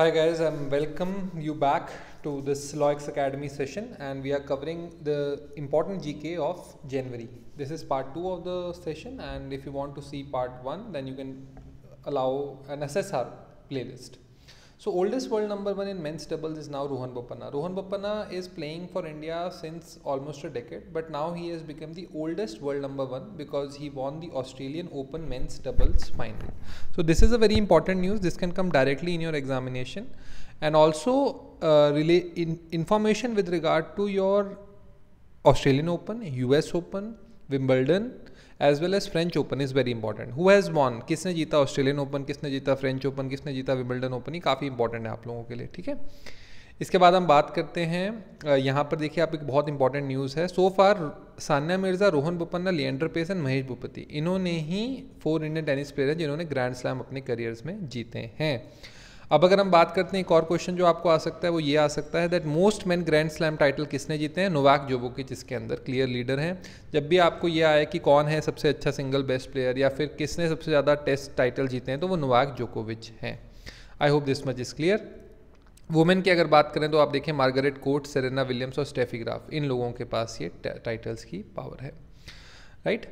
Hi guys, I'm welcome you back to this LOX Academy session, and we are covering the important GK of January. This is part 2 of the session, and if you want to see part 1 then you can allow and assess our playlist. So oldest world number 1 in men's doubles is now Rohan Bopanna. Rohan Bopanna is playing for India since almost a decade, but now he has become the oldest world number 1 because he won the Australian Open men's doubles final. So this is a very important news. This can come directly in your examination, and also information with regard to your Australian Open, US Open, Wimbledon as well as French Open is very important. Who has won? किसने जीता Australian open, किसने जीता French open, किसने जीता Wimbledon open, ये काफ़ी important है आप लोगों के लिए, ठीक है। इसके बाद हम बात करते हैं यहाँ पर देखिए आप, एक बहुत इंपॉर्टेंट न्यूज़ है। सो फार सानिया मिर्ज़ा, रोहन बोपन्ना, लिएंडर पेस एंड महेश भूपति, इन्होंने ही 4 इंडियन टेनिस प्लेयर हैं जिन्होंने ग्रैंड स्लैम अपने करियर्स में जीते हैं। अब अगर हम बात करते हैं एक और क्वेश्चन जो आपको आ सकता है, वो ये आ सकता है that most main grand slam title किसने जीते हैं? नोवाक जोकोविच इसके अंदर क्लियर लीडर हैं। जब भी आपको ये आए कि कौन है सबसे अच्छा सिंगल बेस्ट प्लेयर या फिर किसने सबसे ज़्यादा टेस्ट टाइटल जीते हैं, तो वो नोवाक जोकोविच हैं। आई hope this much is clear. Women की अगर बात करें तो आप देखें मार्गरेट कोर्ट, सेरेना विलियम्स और स्टेफी ग्राफ, इन लोगों के पास ये टाइटल्स की पावर है, राइट।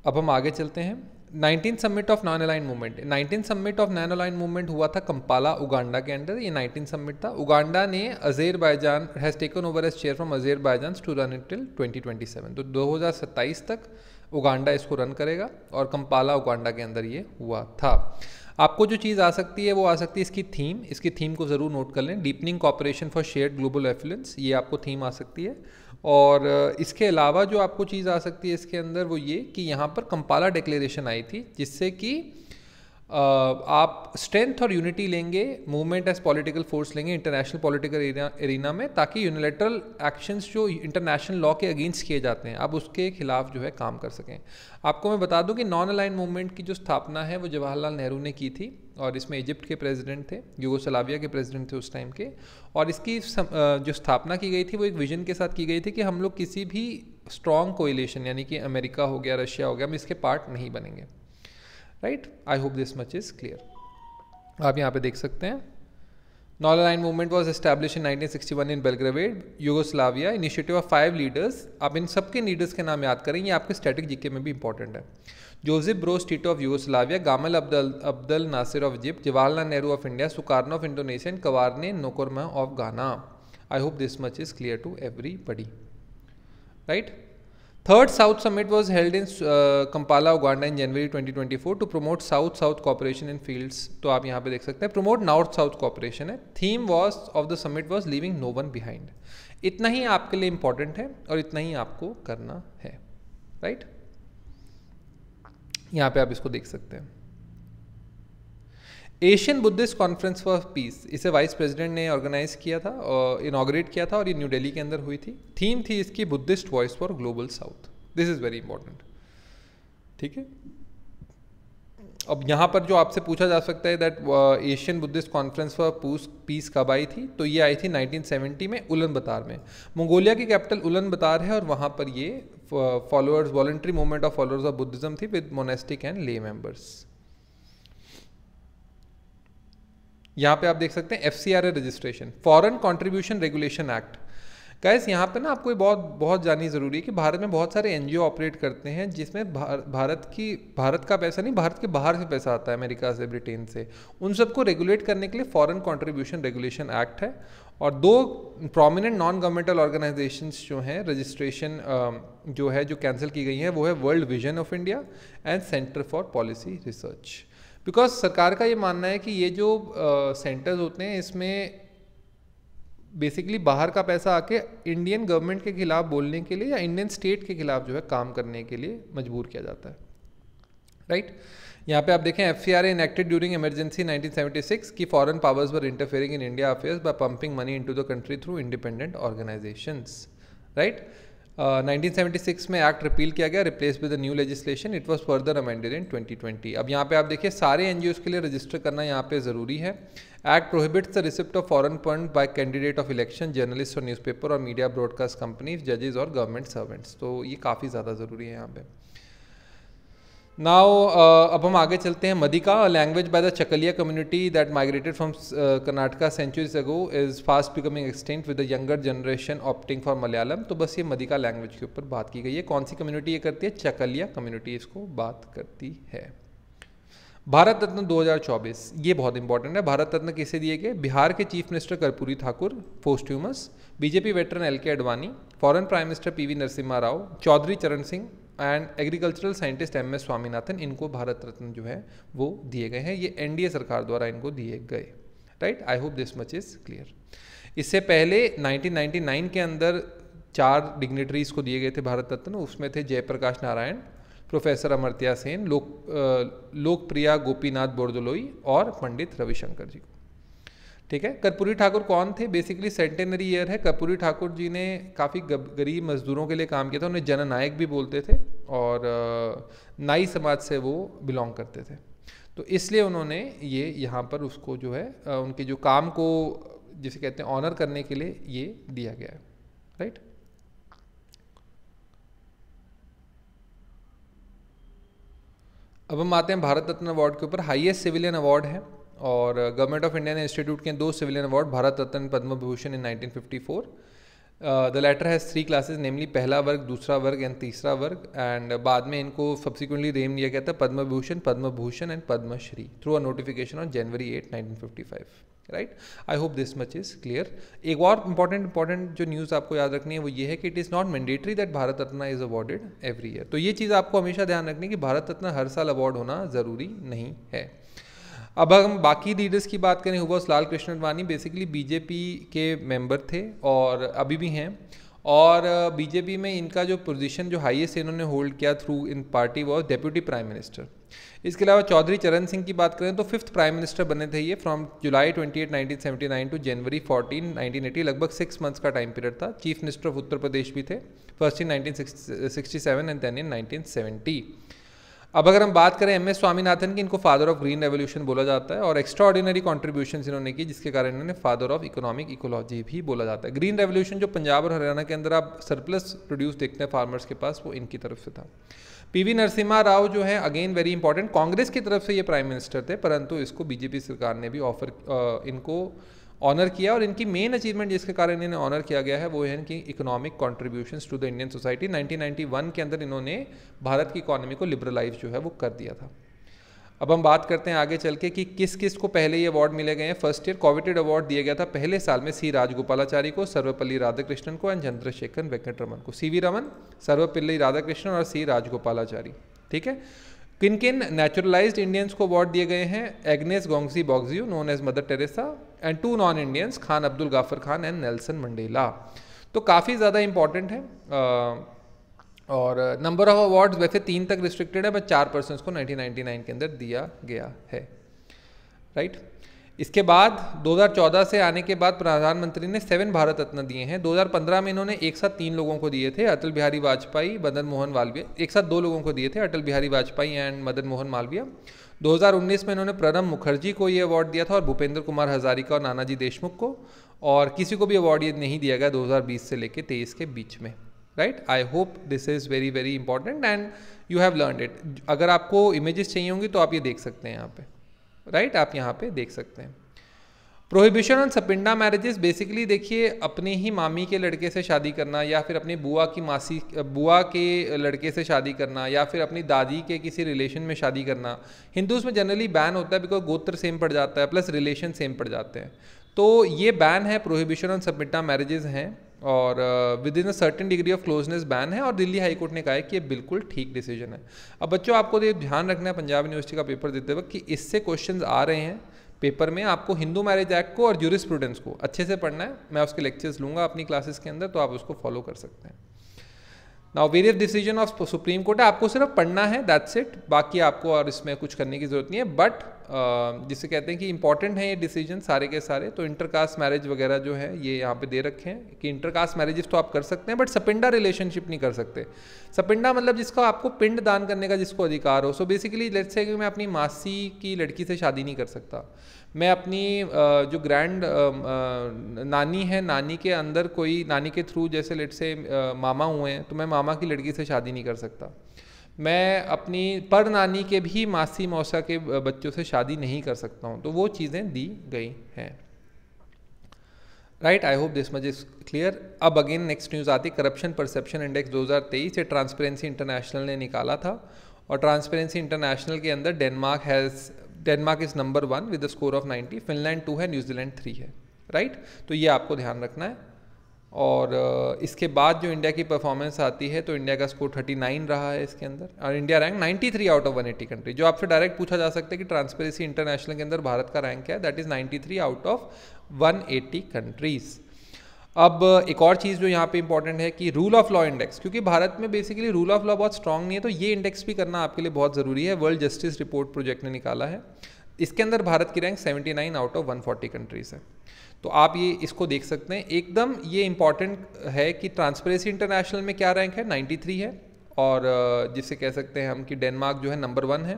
अब हम आगे चलते हैं। 19 summit of non align movement, 19 summit of non align movement हुआ था कंपाला उगांडा के अंदर। ये 19 समिट था। उगांडा ने Azerbaijan has taken over as chair from Azerbaijan to run it till 2027, तो 2027 तक उगांडा इसको रन करेगा और कंपाला उगांडा के अंदर ये हुआ था। आपको जो चीज़ आ सकती है वो आ सकती है इसकी थीम को ज़रूर नोट कर लें, deepening corporation for shared global affluence, ये आपको थीम आ सकती है। और इसके अलावा जो आपको चीज़ आ सकती है इसके अंदर वो ये कि यहाँ पर कंपाला डिक्लेरेशन आई थी, जिससे कि आप स्ट्रेंथ और यूनिटी लेंगे, मूवमेंट एज पॉलिटिकल फोर्स लेंगे इंटरनेशनल पॉलिटिकल एरिना में, ताकि यूनिलैटरल एक्शंस जो इंटरनेशनल लॉ के अगेंस्ट किए जाते हैं आप उसके खिलाफ जो है काम कर सकें। आपको मैं बता दूं कि नॉन अलाइन मूवमेंट की जो स्थापना है वो जवाहरलाल नेहरू ने की थी, और इसमें इजिप्ट के प्रेसिडेंट थे, यूगोस्लाविया के प्रेसिडेंट थे उस टाइम के, और इसकी जो स्थापना की गई थी वो एक विजन के साथ की गई थी कि हम लोग किसी भी स्ट्रॉन्ग कोएलिशन यानी कि अमेरिका हो गया, रशिया हो गया, हम इसके पार्ट नहीं बनेंगे, right. I hope this much is clear. आप यहाँ पे देख सकते हैं non align movement was establish in 1961 in Belgrade, Yugoslavia, initiative of 5 leaders. आप इन सबके लीडर्स के नाम याद करें, ये आपके स्टैटिक जीके में भी इंपॉर्टेंट है। Joseph Broz Tito of Yugoslavia, Gamal Abdel Nasser of Egypt, Jawaharlal Nehru of India, Sukarno of Indonesia and Kwame Nkrumah of Ghana. I hope this much is clear to everybody, right. Third South Summit was held in Kampala, Uganda in January 2024 to promote South-South cooperation in fields. तो आप यहाँ पे देख सकते हैं promote North-South cooperation है। Theme was of the summit was leaving no one behind. इतना ही आपके लिए important है और इतना ही आपको करना है, right? यहाँ पे आप इसको देख सकते हैं। Asian Buddhist conference for piece, इसे वाइस प्रेसिडेंट ने ऑर्गेनाइज किया था और इनॉग्रेट किया था, और ये न्यू दिल्ली के अंदर हुई थी। थीम थी इसकी Buddhist voice for global south. This is very important, ठीक है। अब यहाँ पर जो आपसे पूछा जा सकता है that Asian Buddhist conference for piece कब आई थी, तो ये आई थी 1970 में उलन-बतार में। मंगोलिया की कैपिटल उलन-बतार है, और वहाँ पर ये followers voluntary movement of followers of Buddhism थी विद मोनेस्टिक एंड ले मेंबर्स। यहाँ पे आप देख सकते हैं FCRA registration, foreign contribution regulation act. Guys यहाँ पे ना आपको बहुत जाननी ज़रूरी है कि भारत में बहुत सारे NGO ऑपरेट करते हैं जिसमें भारत का पैसा नहीं, भारत के बाहर से पैसा आता है, अमेरिका से, ब्रिटेन से। उन सबको रेगुलेट करने के लिए फॉरेन कंट्रीब्यूशन रेगुलेशन एक्ट है, और 2 प्रोमिनेंट नॉन गवर्नमेंटल ऑर्गेनाइजेशंस जो हैं रजिस्ट्रेशन जो कैंसिल की गई हैं, वो है world vision of India and centre for policy research. Because सरकार का ये मानना है कि ये जो सेंटर्स होते हैं इसमें बेसिकली बाहर का पैसा आके इंडियन गवर्नमेंट के खिलाफ बोलने के लिए या इंडियन स्टेट के खिलाफ जो है काम करने के लिए मजबूर किया जाता है, राइट। यहाँ पे आप देखें FCRA इनेक्टेड ड्यूरिंग इमरजेंसी 1976 की foreign powers were interfering in India affairs by pumping money into the country through independent organisations, right. 1976 में एक्ट रिपील किया गया, replace with the new legislation, it was further amended in 2020। अब यहाँ पे आप देखिए सारे NGOs के लिए रजिस्टर करना यहाँ पे ज़रूरी है। Act prohibits the receipt of foreign fund bye candidate of election, journalist और न्यूज़पेपर और मीडिया ब्रॉडकास्ट कंपनीज, जजेस और गवर्नमेंट सर्वेंट्स, तो ये काफ़ी ज़्यादा ज़रूरी है यहाँ पे। नाउ अब हम आगे चलते हैं। Madika, language by the Chakkaliya community that migrated from Karnataka centuries ago is fast becoming extinct with the younger generation opting for Malayalam. तो बस ये मदिका लैंग्वेज के ऊपर बात की गई है। कौन सी कम्युनिटी ये करती है? चकलिया कम्युनिटी इसको बात करती है। भारत रत्न 2024, ये बहुत इंपॉर्टेंट है। भारत रत्न किसे दिए गए? बिहार के chief minister Karpoori Thakur posthumous, BJP veteran L K. Advani, foreign prime minister P V. Narasimha Rao, Chaudhary Charan Singh and agricultural scientist M S. Swaminathan. इनको भारत रत्न जो है वो दिए गए हैं। ये एनडीए सरकार द्वारा इनको दिए गए। Right, I hope this much is clear. इससे पहले 1999 के अंदर 4 डिग्नेटरीज को दिए गए थे भारत रत्न। उसमें थे जयप्रकाश नारायण, प्रोफेसर अमर्त्य सेन, लोकप्रिया गोपीनाथ बोरदोलोई और पंडित रविशंकर जी को। ठीक है। कर्पूरी ठाकुर कौन थे? बेसिकली सेंटेनरी ईयर है। कर्पूरी ठाकुर जी ने काफ़ी गरीब मजदूरों के लिए काम किया था। उन्हें जननायक भी बोलते थे और नाई समाज से वो बिलोंग करते थे। तो इसलिए उन्होंने ये यहाँ पर उसको जो है उनके जो काम को जिसे कहते हैं ऑनर करने के लिए ये दिया गया है। राइट। अब हम आते हैं भारत रत्न अवार्ड के ऊपर। हाईएस्ट सिविलियन अवार्ड है और गवर्नमेंट ऑफ इंडिया ने इंस्टीट्यूट के 2 civilian award, Bharat Ratna, Padma Vibhushan in 1954। The latter has 3 classes, namely पहला वर्ग, दूसरा वर्ग एंड तीसरा वर्ग। एंड बाद में इनको सब्सिक्वेंटली नेम दिया गया था Padma Vibhushan, Padma Bhushan and Padma Shri through a notification on January 8, 1955। Right, I hope this much is clear. एक और इंपॉर्टेंट जो न्यूज़ आपको याद रखनी है वो ये है कि it is not mandatory that Bharat Ratna is awarded every year. तो ये चीज़ आपको हमेशा ध्यान रखनी है कि भारत रत्न हर साल अवार्ड होना ज़रूरी नहीं है। अब हम बाकी लीडर्स की बात करें, हुआ लाल कृष्ण अडवाणी बेसिकली बीजेपी के मेंबर थे और अभी भी हैं। और बीजेपी में इनका जो पोजीशन जो हाईएस्ट इन्होंने होल्ड किया through in party was deputy prime minister. इसके अलावा चौधरी चरण सिंह की बात करें तो 5th प्राइम मिनिस्टर बने थे ये फ्रॉम जुलाई 28, 1979 टू January 14, 1980। लगभग 6 मंथ्स का टाइम पीरियड था। Chief minister of Uttar Pradesh भी थे, first in 1967 and then in 1970। अब अगर हम बात करें एम.एस. स्वामीनाथन की, इनको फादर ऑफ ग्रीन रेवोल्यूशन बोला जाता है और एक्स्ट्रा ऑर्डिनरी कॉन्ट्रीब्यूशन इन्होंने की जिसके कारण इन्होंने फादर ऑफ इकोनॉमिक इकोलॉजी भी बोला जाता है। ग्रीन रेवोल्यूशन जो पंजाब और हरियाणा के अंदर आप सरप्लस प्रोड्यूस देखते हैं फार्मर्स के पास, वो इनकी तरफ से था। पी.वी. नरसिम्हा राव जो है अगेन वेरी इंपॉर्टेंट, कांग्रेस की तरफ से ये प्राइम मिनिस्टर थे परंतु इसको बीजेपी सरकार ने भी इनको ऑनर किया। और इनकी मेन अचीवमेंट जिसके कारण इन्हें ऑनर किया गया है वो है इनकी economic contributions to the Indian society. 1991 के अंदर इन्होंने भारत की इकोनॉमी को लिबरलाइज जो है वो कर दिया था। अब हम बात करते हैं आगे चल के कि किस किस को पहले ये अवार्ड मिले गए हैं। फर्स्ट ईयर कोविटेड अवार्ड दिया गया था पहले साल में सी राजगोपालाचारी को, सर्वपल्ली राधाकृष्णन को एंड चंद्रशेखर वेंकटरमन को। सी.वी. रमन, सर्वपल्ली राधाकृष्णन और सी राजगोपालाचारी। ठीक है। किन किन नेचुरलाइज्ड इंडियंस को अवार्ड दिए गए हैं? Agnes Gonxha Bojaxhiu known as Mother Teresa and 2 non Indians, Khan Abdul Ghaffar Khan and Nelson Mandela. तो काफ़ी ज़्यादा इंपॉर्टेंट है। और नंबर ऑफ अवार्ड्स वैसे 3 तक रिस्ट्रिक्टेड है, बट 4 पर्सन्स को 1999 के अंदर दिया गया है। राइट। इसके बाद 2014 से आने के बाद प्रधानमंत्री ने 7 भारत रत्न दिए हैं। 2015 में इन्होंने एक साथ 3 लोगों को दिए थे, अटल बिहारी वाजपेयी, मदन मोहन मालवीय। एक साथ 2 लोगों को दिए थे, अटल बिहारी वाजपेयी एंड मदन मोहन मालवीय। 2019 में इन्होंने प्रणब मुखर्जी को ये अवार्ड दिया था और भूपेंद्र कुमार हजारिका और नानाजी देशमुख को। और किसी को भी अवार्ड ये नहीं दिया गया 2020 से लेकर 23 के बीच में। Right, I hope this is very very important and you have learned it. अगर आपको इमेजेस चाहिए होंगी तो आप ये देख सकते हैं यहाँ पे। राइट, आप यहाँ पे देख सकते हैं। प्रोहिबिशन ऑन सपिंडा मैरिजेस, बेसिकली देखिए अपनी ही मामी के लड़के से शादी करना या फिर अपनी बुआ के लड़के से शादी करना या फिर अपनी दादी के किसी रिलेशन में शादी करना हिंदूज में जनरली बैन होता है बिकॉज गोत्र सेम पड़ जाता है प्लस रिलेशन सेम पड़ जाते हैं। तो ये बैन है, प्रोहिबिशन ऑन सपिंडा मैरिजेस हैं और with in a certain degree of closeness ban है। और दिल्ली हाई कोर्ट ने कहा है कि ये बिल्कुल ठीक डिसीजन है। अब बच्चों आपको ये ध्यान रखना है पंजाब यूनिवर्सिटी का पेपर देते वक्त कि इससे क्वेश्चंस आ रहे हैं पेपर में। आपको हिंदू मैरिज एक्ट को और ज्यूरिस्प्रूडेंस को अच्छे से पढ़ना है। मैं उसके लेक्चर्स लूंगा अपनी क्लासेस के अंदर, तो आप उसको फॉलो कर सकते हैं। Now various decision of supreme court है, आपको सिर्फ पढ़ना है, दैट्स इट। बाकी आपको और इसमें कुछ करने की जरूरत नहीं है। बट जिसे कहते हैं कि इंपॉर्टेंट है ये डिसीजन सारे के सारे। तो इंटरकास्ट मैरिज वगैरह जो है ये यहाँ पे दे रखे हैं कि इंटरकास्ट मैरिजेस तो आप कर सकते हैं बट सपिंडा रिलेशनशिप नहीं कर सकते। सपिंडा मतलब जिसका आपको पिंड दान करने का जिसको अधिकार हो। सो बेसिकली लेट्स से कि मैं अपनी मासी की लड़की से शादी नहीं कर सकता, मैं अपनी जो ग्रैंड नानी है, नानी के अंदर कोई नानी के थ्रू जैसे लेट्स से मामा हुए हैं तो मैं मामा की लड़की से शादी नहीं कर सकता। मैं अपनी पर नानी के भी मासी मौसा के बच्चों से शादी नहीं कर सकता हूँ, तो वो चीज़ें दी गई हैं। Right, I hope this much is clear. अब अगेन नेक्स्ट न्यूज़ आती, करप्शन परसेप्शन इंडेक्स 2023 ये ट्रांसपेरेंसी इंटरनेशनल ने निकाला था, और ट्रांसपेरेंसी इंटरनेशनल के अंदर Denmark is number 1 with the score of 90, Finland 2 है, न्यूजीलैंड 3 है। राइट, तो ये आपको ध्यान रखना है। और इसके बाद जो इंडिया की परफॉर्मेंस आती है, तो इंडिया का स्कोर 39 रहा है इसके अंदर, और India rank 93 out of 180 country. जो आपसे डायरेक्ट पूछा जा सकता है कि ट्रांसपेरेंसी इंटरनेशनल के अंदर भारत का रैंक क्या है, that is 93 out of 180 countries. अब एक और चीज़ जो यहाँ पे इंपॉर्टेंट है कि रूल ऑफ लॉ इंडेक्स, क्योंकि भारत में बेसिकली रूल ऑफ लॉ बहुत स्ट्रांग नहीं है, तो ये इंडेक्स भी करना आपके लिए बहुत ज़रूरी है। वर्ल्ड जस्टिस रिपोर्ट प्रोजेक्ट ने निकाला है, इसके अंदर भारत की रैंक 79 आउट ऑफ 140 कंट्रीज़ है। तो आप ये इसको देख सकते हैं, एकदम ये इंपॉर्टेंट है कि ट्रांसपेरेंसी इंटरनेशनल में क्या रैंक है, 93 है, और जिसे कह सकते हैं हम कि डेनमार्क जो है नंबर 1 है,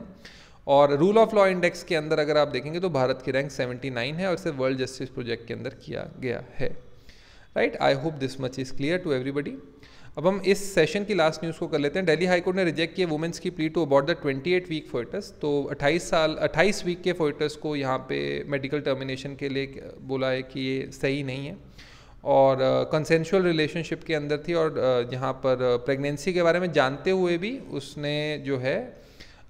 और रूल ऑफ लॉ इंडेक्स के अंदर अगर आप देखेंगे तो भारत की रैंक 79 है, और इसे वर्ल्ड जस्टिस प्रोजेक्ट के अंदर किया गया है। Right, I hope this much is clear to everybody. अब हम इस सेशन की लास्ट न्यूज़ को कर लेते हैं। दिल्ली हाईकोर्ट ने रिजेक्ट किया वुमेन्स की plea to abort the 28 week foetus. तो 28 वीक के फोइटस को यहाँ पे मेडिकल टर्मिनेशन के लिए बोला है कि ये सही नहीं है, और कंसेंशुअल रिलेशनशिप के अंदर थी, और यहाँ पर प्रेगनेंसी के बारे में जानते हुए भी उसने जो है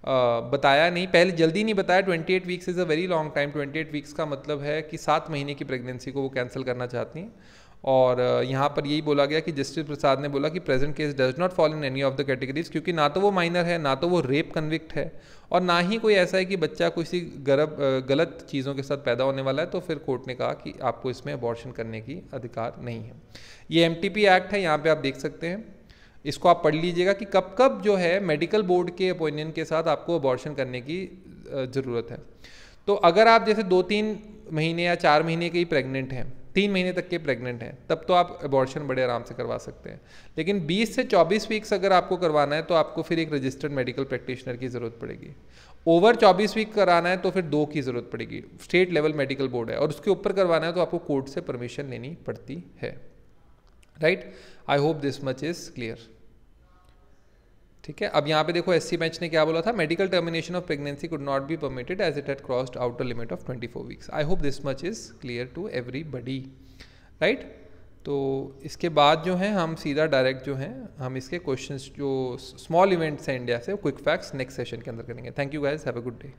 बताया नहीं, पहले जल्दी नहीं बताया। 28 weeks is a very long time. 28 weeks का मतलब है कि 7 महीने की प्रेगनेंसी को वो कैंसिल करना चाहती हैं, और यहाँ पर यही बोला गया कि जस्टिस प्रसाद ने बोला कि present case does not fall in any of the categories, क्योंकि ना तो वो माइनर है, ना तो वो रेप कन्विक्ट है, और ना ही कोई ऐसा है कि बच्चा किसी गलत चीज़ों के साथ पैदा होने वाला है। तो फिर कोर्ट ने कहा कि आपको इसमें अबॉर्शन करने की अधिकार नहीं है। ये MTP एक्ट है, यहाँ पे आप देख सकते हैं, इसको आप पढ़ लीजिएगा कि कब कब जो है मेडिकल बोर्ड के ओपिनियन के साथ आपको अबॉर्शन करने की ज़रूरत है। तो अगर आप जैसे 2-3 महीने या 4 महीने के ही प्रेग्नेंट हैं, 3 महीने तक के प्रेग्नेंट हैं, तब तो आप अबॉर्शन बड़े आराम से करवा सकते हैं। लेकिन 20 से 24 वीक्स अगर आपको करवाना है तो आपको फिर एक रजिस्टर्ड मेडिकल प्रैक्टिशनर की ज़रूरत पड़ेगी। ओवर 24 वीक कराना है तो फिर 2 की ज़रूरत पड़ेगी, स्टेट लेवल मेडिकल बोर्ड है, और उसके ऊपर करवाना है तो आपको कोर्ट से परमिशन लेनी पड़ती है। Right, I hope this much is clear. ठीक है, अब यहाँ पे देखो SC बेंच ने क्या बोला था, medical termination of pregnancy could not be permitted as it had crossed outer limit of 24 weeks. I hope this much is clear to everybody. Right, तो इसके बाद जो है हम सीधा डायरेक्ट जो है हम इसके क्वेश्चंस जो स्मॉल इवेंट्स हैं इंडिया से, क्विक फैक्ट्स नेक्स्ट सेशन के अंदर करेंगे। Thank you guys, have a good day.